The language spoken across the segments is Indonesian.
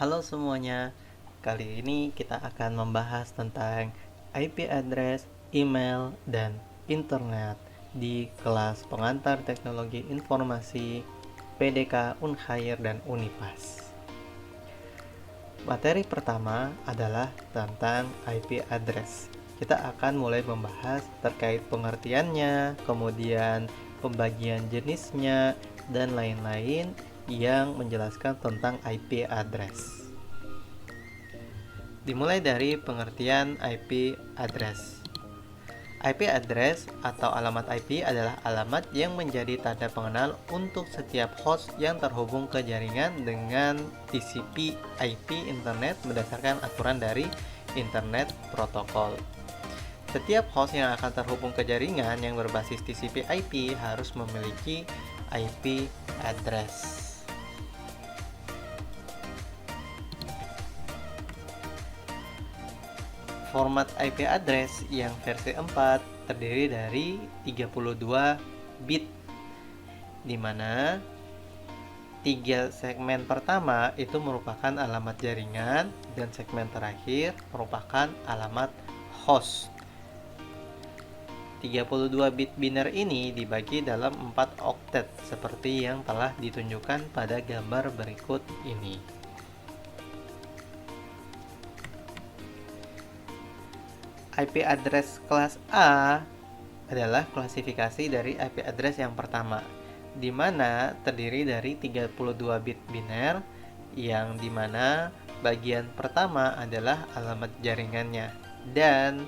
Halo semuanya, kali ini kita akan membahas tentang IP address, email, dan internet di kelas pengantar teknologi informasi PDK Unhair dan Unipas. Materi pertama adalah tentang IP address. Kita akan mulai membahas terkait pengertiannya, kemudian pembagian jenisnya, dan lain-lain yang menjelaskan tentang IP address. Dimulai dari pengertian IP address. IP address atau alamat IP adalah alamat yang menjadi tanda pengenal untuk setiap host yang terhubung ke jaringan dengan TCP IP internet berdasarkan aturan dari Internet Protocol. Setiap host yang akan terhubung ke jaringan yang berbasis TCP IP harus memiliki IP address. Format IP address yang versi 4 terdiri dari 32 bit, di mana 3 segmen pertama itu merupakan alamat jaringan dan segmen terakhir merupakan alamat host. 32 bit biner ini dibagi dalam 4 oktet seperti yang telah ditunjukkan pada gambar berikut ini. IP address kelas A adalah klasifikasi dari IP address yang pertama, di mana terdiri dari 32 bit biner, yang dimana bagian pertama adalah alamat jaringannya, dan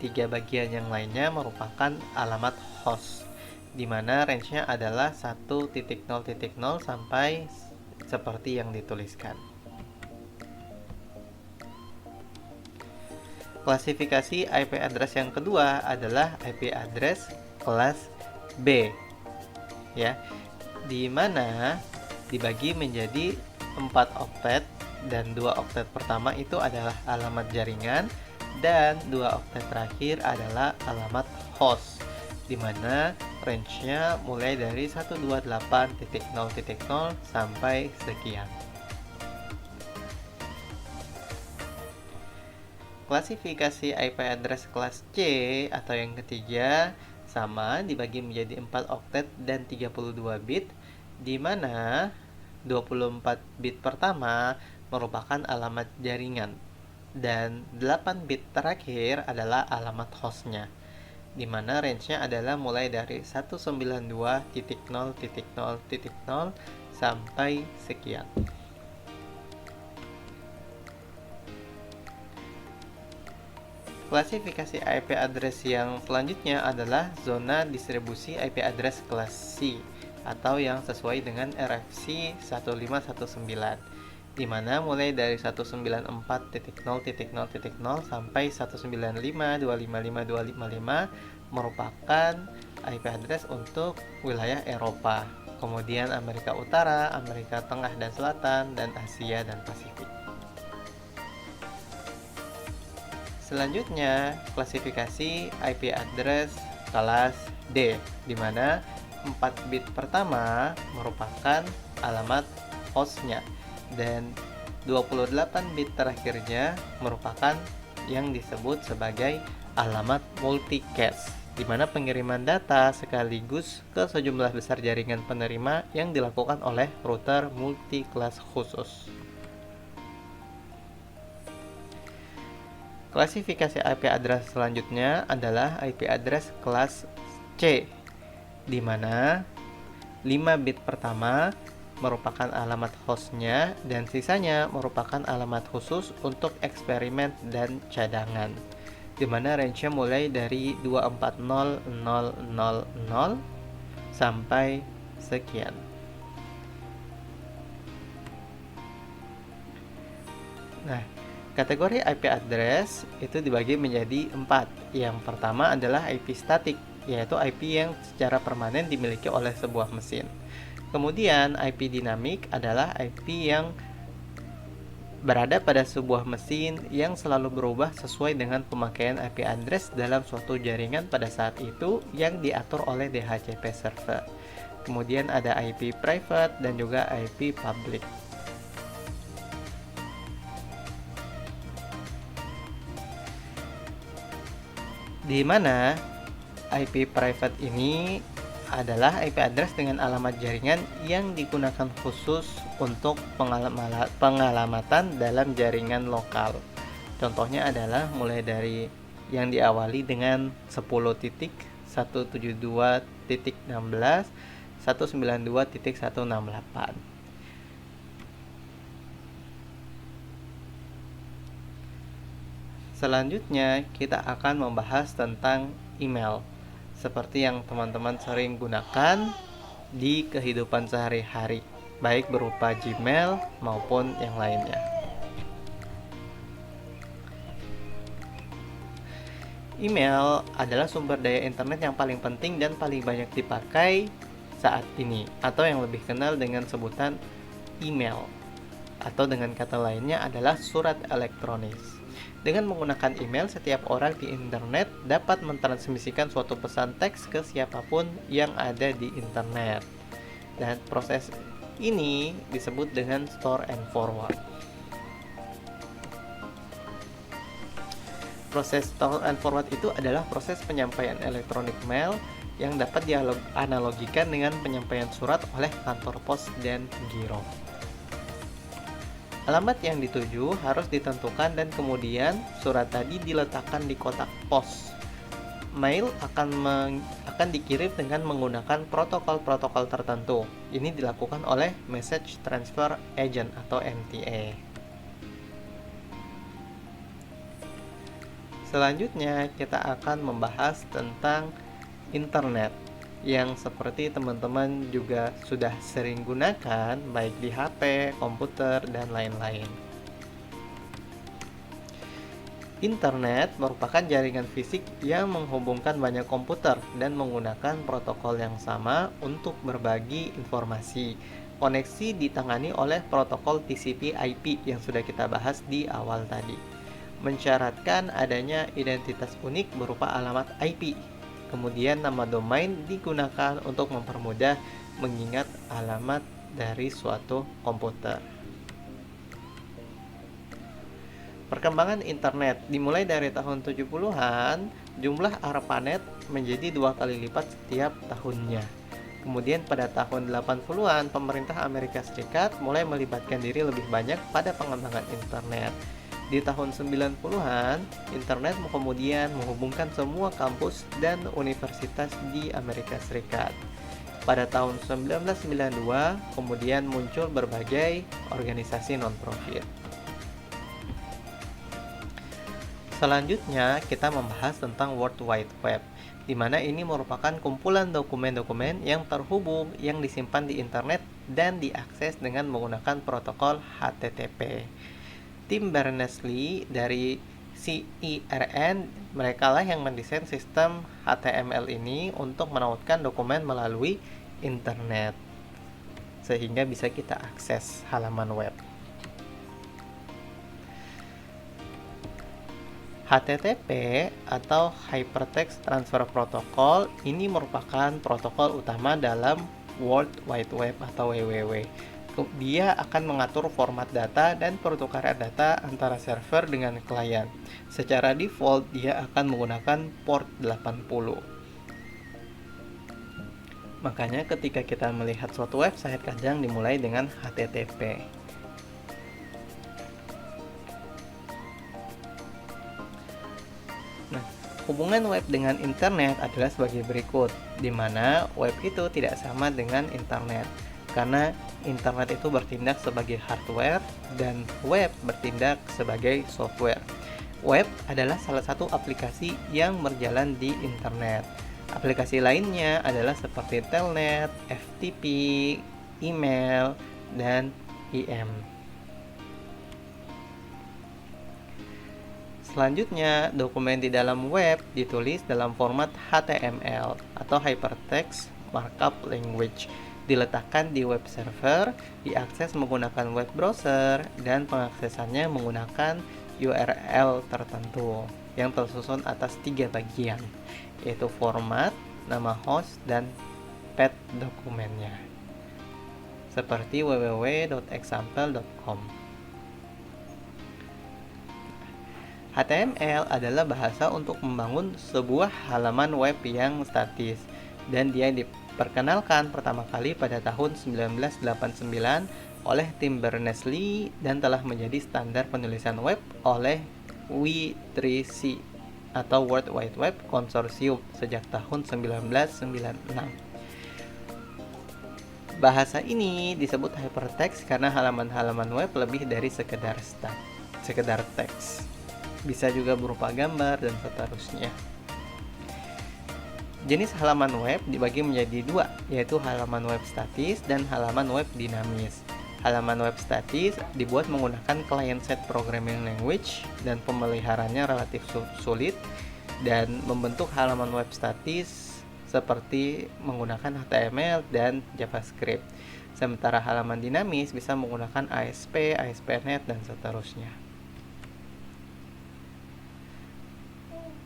tiga bagian yang lainnya merupakan alamat host, di mana range-nya adalah 1.0.0 sampai seperti yang dituliskan. Klasifikasi IP address yang kedua adalah IP address kelas B, ya, di mana dibagi menjadi 4 oktet, dan 2 oktet pertama itu adalah alamat jaringan dan 2 oktet terakhir adalah alamat host, di mana range-nya mulai dari 128.0.0 sampai sekian. Klasifikasi IP address kelas C atau yang ketiga sama, dibagi menjadi 4 oktet dan 32 bit, di mana 24 bit pertama merupakan alamat jaringan dan 8 bit terakhir adalah alamat hostnya, di mana range-nya adalah mulai dari 192.0.0.0 sampai sekian. Klasifikasi IP address yang selanjutnya adalah zona distribusi IP address kelas C atau yang sesuai dengan RFC 1519, di mana mulai dari 194.0.0.0 sampai 195.255.255 merupakan IP address untuk wilayah Eropa, kemudian Amerika Utara, Amerika Tengah dan Selatan, dan Asia dan Pasifik. Selanjutnya, klasifikasi IP address kelas D, di mana 4 bit pertama merupakan alamat hostnya dan 28 bit terakhirnya merupakan yang disebut sebagai alamat multicast, di mana pengiriman data sekaligus ke sejumlah besar jaringan penerima yang dilakukan oleh router multi-kelas khusus. Klasifikasi IP address selanjutnya adalah IP address kelas C, di mana 5 bit pertama merupakan alamat hostnya dan sisanya merupakan alamat khusus untuk eksperimen dan cadangan, di mana range-nya mulai dari 240.000 sampai sekian. Nah, kategori IP address itu dibagi menjadi 4. Yang pertama adalah IP statik, yaitu IP yang secara permanen dimiliki oleh sebuah mesin. Kemudian IP dinamik adalah IP yang berada pada sebuah mesin yang selalu berubah sesuai dengan pemakaian IP address dalam suatu jaringan pada saat itu yang diatur oleh DHCP server. Kemudian ada IP private dan juga IP public. di mana IP private ini adalah IP address dengan alamat jaringan yang digunakan khusus untuk pengalamatan dalam jaringan lokal. Contohnya adalah mulai dari yang diawali dengan 10.172.16, 192.168. Selanjutnya, kita akan membahas tentang email, seperti yang teman-teman sering gunakan di kehidupan sehari-hari, baik berupa Gmail maupun yang lainnya. Email adalah sumber daya internet yang paling penting dan paling banyak dipakai saat ini, atau yang lebih kenal dengan sebutan email, atau dengan kata lainnya adalah surat elektronis. Dengan menggunakan email, setiap orang di internet dapat mentransmisikan suatu pesan teks ke siapapun yang ada di internet. Dan proses ini disebut dengan store and forward. Proses store and forward itu adalah proses penyampaian elektronik mail yang dapat dianalogikan dengan penyampaian surat oleh kantor pos dan giro. Alamat yang dituju harus ditentukan dan kemudian surat tadi diletakkan di kotak pos. Mail akan dikirim dengan menggunakan protokol-protokol tertentu. Ini dilakukan oleh Message Transfer Agent atau MTA. Selanjutnya kita akan membahas tentang internet yang seperti teman-teman juga sudah sering gunakan baik di HP, komputer, dan lain-lain. Internet merupakan jaringan fisik yang menghubungkan banyak komputer dan menggunakan protokol yang sama untuk berbagi informasi. Koneksi ditangani oleh protokol TCP/IP yang sudah kita bahas di awal tadi. Mensyaratkan adanya identitas unik berupa alamat IP. Kemudian nama domain digunakan untuk mempermudah mengingat alamat dari suatu komputer. Perkembangan internet dimulai dari tahun 70-an, jumlah ARPANET menjadi 2 kali lipat setiap tahunnya. Kemudian pada tahun 80-an, pemerintah Amerika Serikat mulai melibatkan diri lebih banyak pada pengembangan internet. Di tahun 90-an, internet kemudian menghubungkan semua kampus dan universitas di Amerika Serikat. Pada tahun 1992, kemudian muncul berbagai organisasi non-profit. Selanjutnya, kita membahas tentang World Wide Web, di mana ini merupakan kumpulan dokumen-dokumen yang terhubung yang disimpan di internet dan diakses dengan menggunakan protokol HTTP. Tim Berners-Lee dari CERN, mereka lah yang mendesain sistem HTML ini untuk menautkan dokumen melalui internet, sehingga bisa kita akses halaman web. HTTP atau Hypertext Transfer Protocol ini merupakan protokol utama dalam World Wide Web atau WWW. Dia akan mengatur format data dan pertukaran data antara server dengan klien. Secara default, dia akan menggunakan port 80. Makanya ketika kita melihat suatu website, kadang dimulai dengan HTTP. Nah, hubungan web dengan internet adalah sebagai berikut, di mana web itu tidak sama dengan internet. Karena internet itu bertindak sebagai hardware dan web bertindak sebagai software. Web adalah salah satu aplikasi yang berjalan di internet. Aplikasi lainnya adalah seperti telnet, FTP, email, dan IM. Selanjutnya, dokumen di dalam web ditulis dalam format HTML atau Hypertext Markup Language. Diletakkan di web server, diakses menggunakan web browser, dan pengaksesannya menggunakan URL tertentu yang tersusun atas 3 bagian, yaitu format, nama host, dan path dokumennya, seperti www.example.com. HTML adalah bahasa untuk membangun sebuah halaman web yang statis, dan dia diperkenalkan pertama kali pada tahun 1989 oleh Tim Berners-Lee dan telah menjadi standar penulisan web oleh W3C atau World Wide Web Consortium sejak tahun 1996. Bahasa ini disebut hypertext karena halaman-halaman web lebih dari sekedar teks. Bisa juga berupa gambar dan seterusnya. Jenis halaman web dibagi menjadi dua, yaitu halaman web statis dan halaman web dinamis. Halaman web statis dibuat menggunakan client-side programming language dan pemeliharaannya relatif sulit, dan membentuk halaman web statis seperti menggunakan HTML dan JavaScript. Sementara halaman dinamis bisa menggunakan ASP, ASP.NET, dan seterusnya.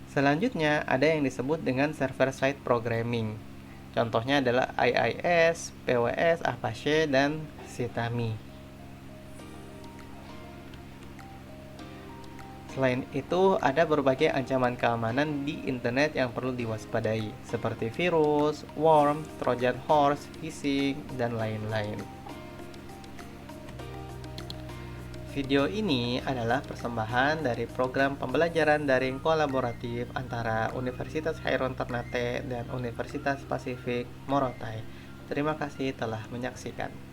Selanjutnya ada yang disebut dengan server-side programming. Contohnya adalah IIS, PWS, Apache, dan Sitami. Selain itu, ada berbagai ancaman keamanan di internet yang perlu diwaspadai, seperti virus, worm, trojan horse, phishing, dan lain-lain. Video ini adalah persembahan dari program pembelajaran daring kolaboratif antara Universitas Hairun Ternate dan Universitas Pasifik Morotai. Terima kasih telah menyaksikan.